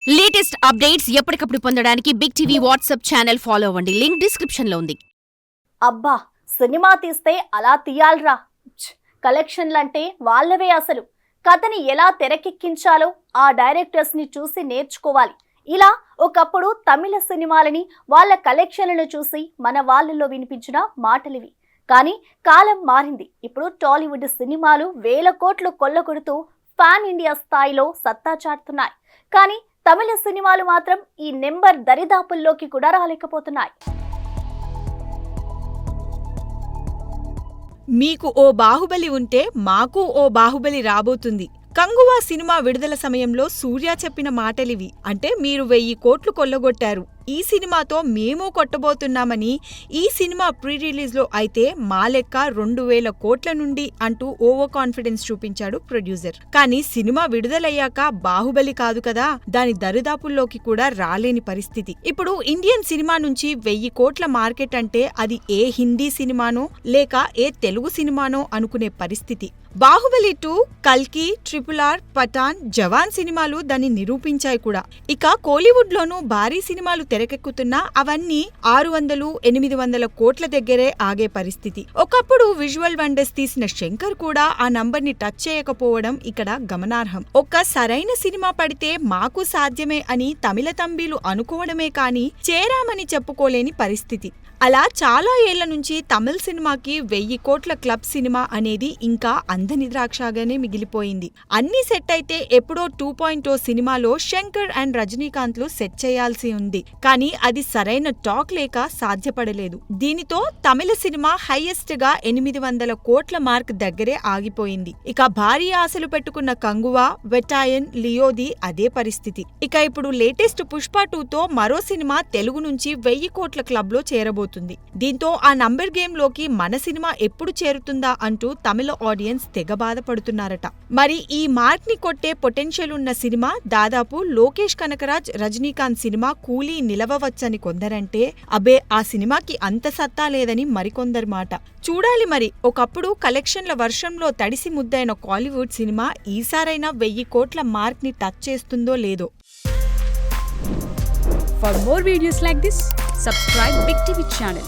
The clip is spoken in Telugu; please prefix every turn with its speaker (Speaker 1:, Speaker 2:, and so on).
Speaker 1: లేటెస్ట్ అప్డేట్స్ ఎప్పటికప్పుడు పొందడానికి big TV WhatsApp channel follow అవ్వండి. లింక్ డిస్క్రిప్షన్ లో ఉంది.
Speaker 2: అబ్బా, సినిమా తీస్తే అలా తీయాలరా. కలెక్షన్లంటే వాళ్ళవే. అసలు కథని ఎలా తెరకెక్కించాలో ఆ డైరెక్టర్స్ ని చూసి నేర్చుకోవాలి. ఇలా ఒకప్పుడు తమిళ సినిమాలని వాళ్ళ కలెక్షన్లను చూసి మన వాళ్ళలో వినిపించిన మాటలివి. కానీ కాలం మారింది. ఇప్పుడు టాలీవుడ్ సినిమాలు వేల కోట్లు కొల్లగొడుతూ పాన్ ఇండియా స్థాయిలో సత్తా చాటుతున్నాయి. కానీ తమిళ సినిమాలు మాత్రం ఈ నెంబర్ దరిదాపుల్లోకి కూడా రాలేకపోతున్నాయి.
Speaker 3: మీకు ఓ బాహుబలి ఉంటే మాకు ఓ బాహుబలి రాబోతుంది. కంగువా సినిమా విడుదల సమయంలో సూర్య చెప్పిన మాటలివి. అంటే మీరు 1000 కోట్లు కొల్లగొట్టారు, ఈ సినిమాతో మేము కొట్టబోతున్నామని. ఈ సినిమా ప్రీ రిలీజ్ లో అయితే మా లెక్క 2000 కోట్ల నుండి అంటూ ఓవర్ కాన్ఫిడెన్స్ చూపించాడు ప్రొడ్యూసర్. కానీ సినిమా విడుదలయ్యాక బాహుబలి కాదు కదా, దాని దరిదాపుల్లోకి కూడా రాలేని పరిస్థితి. ఇప్పుడు ఇండియన్ సినిమా నుంచి 1000 కోట్ల మార్కెట్ అంటే అది ఏ హిందీ సినిమానో లేక ఏ తెలుగు సినిమానో అనుకునే పరిస్థితి. బాహుబలి 2, కల్కి, RRR, పఠాన్, జవాన్ సినిమాలు దాన్ని నిరూపించాయి కూడా. ఇక కోలీవుడ్ లోనూ భారీ సినిమాలు తెరకెక్కుతున్నా అవన్నీ 600-800 కోట్ల దగ్గరే ఆగే పరిస్థితి. ఒకప్పుడు విజువల్ వండర్స్ తీసిన శంకర్ కూడా ఆ నంబర్ ని టచ్ చేయకపోవడం ఇక్కడ గమనార్హం. ఒక్క సరైన సినిమా పడితే మాకు సాధ్యమే అని తమిళ తంబీలు అనుకోవడమే కానీ చేరామని చెప్పుకోలేని పరిస్థితి. అలా చాలా ఏళ్ల నుంచి తమిళ సినిమాకి 1000 కోట్ల క్లబ్ సినిమా అనేది ఇంకా అందని ద్రాక్షగానే మిగిలిపోయింది. అన్ని సెట్ అయితే ఎప్పుడో 2.0 సినిమాలో శంకర్ అండ్ రజనీకాంత్లు సెట్ చేయాల్సి ఉంది. కానీ అది సరైన టాక్ లేక సాధ్యపడలేదు. దీనితో తమిళ సినిమా హైయెస్ట్ గా 800 కోట్ల మార్క్ దగ్గరే ఆగిపోయింది. ఇక భారీ ఆశలు పెట్టుకున్న కంగువా, వెటాయన్, లియోది అదే పరిస్థితి. ఇక ఇప్పుడు లేటెస్ట్ పుష్ప 2తో మరో సినిమా తెలుగు నుంచి 1000 కోట్ల క్లబ్ లో చేరబోతుంది. దీంతో ఆ నంబర్ గేమ్ లోకి మన సినిమా ఎప్పుడు చేరుతుందా అంటూ తమిళ ఆడియన్స్ తెగ బాధపడుతున్నారట. మరి ఈ మార్క్ ని కొట్టే పొటెన్షియల్ ఉన్న సినిమా దాదాపు లోకేష్ కనకరాజ్, రజనీకాంత్ సినిమా కూలీ నిలవవచ్చని కొందరంటే, అబే ఆ సినిమాకి అంత సత్తా లేదని మరికొందరు మాట. చూడాలి మరి. ఒకప్పుడు కలెక్షన్ల వర్షంలో తడిసి ముద్దైన కాలీవుడ్ సినిమా ఈసారైనా 1000 కోట్ల మార్క్ ని టచ్ చేస్తుందో లేదో.
Speaker 4: For more videos like this, subscribe Big TV channel.